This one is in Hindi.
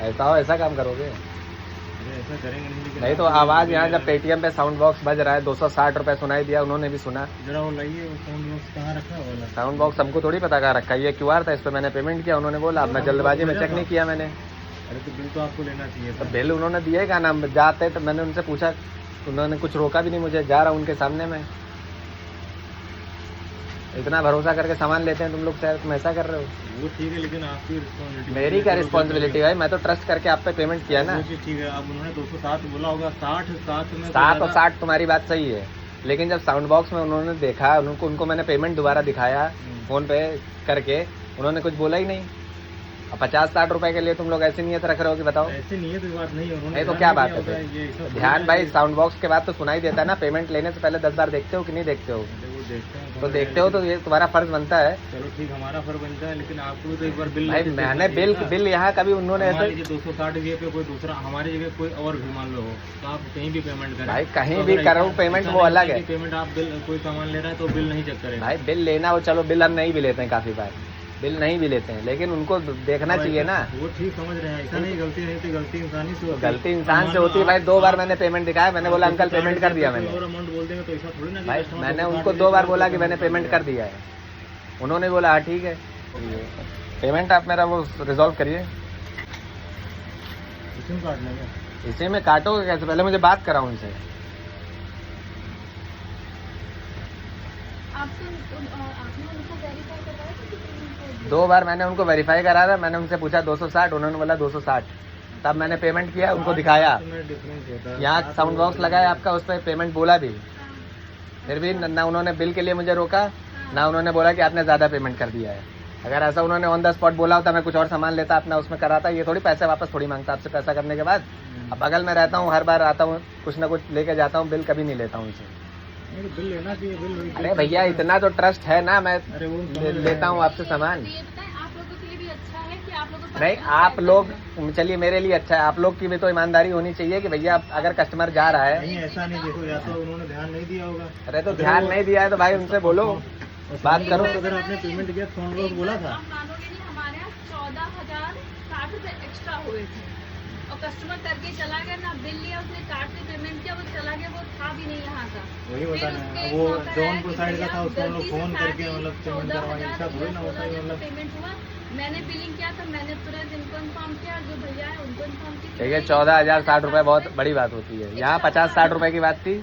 ऐसा हो, ऐसा काम करोगे? ऐसा करेंगे नहीं तो आवाज यहाँ जब पेटीएम पे साउंड बॉक्स बज रहा है 260 रुपए सुनाई दिया, उन्होंने भी सुना। जरा वो लाइए, वो साउंड बॉक्स कहाँ रखा है वाला? साउंड बॉक्स हमको थोड़ी पता कहाँ रखा है, ये क्यूआर था, इस पे मैंने पेमेंट किया, उन्होंने बोला। अब मैं जल्दबाजी में चेक नहीं किया मैंने। अरे तो बिल तो आपको लेना चाहिए तो था। बिल उन्होंने दिए का नाम जाते, तो मैंने उनसे पूछा, उन्होंने कुछ रोका भी नहीं मुझे, जा रहा हूँ उनके सामने में। इतना भरोसा करके सामान लेते हैं तुम लोग, शायद तुम ऐसा कर रहे हो। वो ठीक है, लेकिन आपकी रिस्पॉन्सिबिलिटी। मेरी क्या रिस्पॉन्सिबिलिटी है? मैं तो ट्रस्ट करके आप पे पेमेंट किया ना। ठीक है, अब उन्होंने 260 बोला होगा, 60 में 7 और 60 तुम्हारी बात सही है, लेकिन जब साउंड बॉक्स में उन्होंने देखा, उनको मैंने पेमेंट दोबारा दिखाया फोन पे करके, उन्होंने कुछ बोला ही नहीं। अब 50-60 रुपए के लिए तुम लोग ऐसी नीयत रख रहे हो कि बताओ। ऐसी नीयत की बात नहीं है, उन्होंने नहीं तो क्या बात है फिर? ध्यान भाई साउंड बॉक्स के बाद तो सुनाई देता है ना। पेमेंट लेने से पहले 10 बार देखते हो कि नहीं देखते हो? तो देखते हो तो ये तुम्हारा फर्ज बनता है। चलो ठीक, हमारा फर्ज बनता है, लेकिन आपको तो एक बार बिल भाई मैंने बिल यहाँ कभी उन्होंने ऐसे 260 जगह पे कोई दूसरा, हमारी जगह कोई और भी मान लो हो, तो आप कहीं भी पेमेंट करें। भाई कहीं भी करो पेमेंट, वो अलग है। पेमेंट आप बिल कोई सामान ले रहा है तो बिल नहीं चेक करें भाई बिल लेना हो, चलो बिल हम नहीं भी लेते हैं, काफी बार बिल नहीं भी लेते हैं, लेकिन उनको देखना चाहिए ना। वो ठीक समझ रहे हैं, ऐसा नहीं गलती नहीं थी, गलती इंसानी से होती है। गलती इंसान से होती है भाई। 2 बार मैंने पेमेंट दिखाया, मैंने बोला अंकल पेमेंट कर दिया मैंने। और अमाउंट बोल देंगे तो ऐसा थोड़ी ना। भाई मैंने उनको 2 बार बोला कि मैंने पेमेंट कर दिया है, उन्होंने बोला हाँ ठीक है, पेमेंट आप मेरा वो रिजॉल्व करिए। इसी में काटोगे कैसे? पहले मुझे बात कराओ उनसे। आपने उनको वेरीफाई करवाया था कि पेमेंट 2 बार मैंने उनको वेरीफाई करा था, मैंने उनसे पूछा 260, उन्होंने बोला 260, तब मैंने पेमेंट किया, उनको दिखाया। यहाँ साउंड बॉक्स लगाया आपका, उस पर पेमेंट बोला भी, फिर भी ना उन्होंने बिल के लिए मुझे रोका, ना उन्होंने बोला कि आपने ज़्यादा पेमेंट कर दिया है। अगर ऐसा उन्होंने ऑन द स्पॉट बोला होता, मैं कुछ और सामान लेता, अपना उसमें कराता। ये थोड़ी पैसे वापस थोड़ी मांगता आपसे पैसा करने के बाद। अब बगल में रहता हूँ, हर बार आता हूँ, कुछ ना कुछ लेके जाता हूँ, बिल कभी नहीं लेता हूँ उनसे। बिल लेना चाहिए, बिल। अरे भैया इतना तो ट्रस्ट है ना, मैं लेता हूँ आपसे सामान। आप लोगों के लिए भी अच्छा है कि आप लोगों को नहीं, आप लोग, चलिए मेरे लिए अच्छा है, आप लोग की भी तो ईमानदारी होनी चाहिए कि भैया अगर कस्टमर जा रहा है। नहीं ऐसा नहीं, देखो या तो उन्होंने ध्यान नहीं दिया होगा। अरे तो ध्यान नहीं दिया है तो भाई उनसे बोलो, बात करो। अगर आपने पेमेंट किया साउंड बॉक्स बोला था। आप मानोगे नहीं, हमारे यहाँ 14,060 रुपए एक्स्ट्रा हुए थे और कस्टमर करके चला गया ना, बिल लिया उसने, कार्ड से पेमेंट किया, वो चला गया, वो था भी नहीं यहाँ का। वही बताना, वो जौनपुर साइड का था, उसको हम लोग फोन करके मतलब पेमेंट करवाए, ऐसा थोड़ी ना होता है। मतलब पेमेंट हुआ, मैंने बिलिंग किया था, मैंने तुरंत इनको इन्फॉर्म किया, जो भैया है उनको इन्फॉर्म किया। ठीक है, 14,060 रुपए बहुत बड़ी बात होती है। यहाँ 50-60 रुपए की बात थी,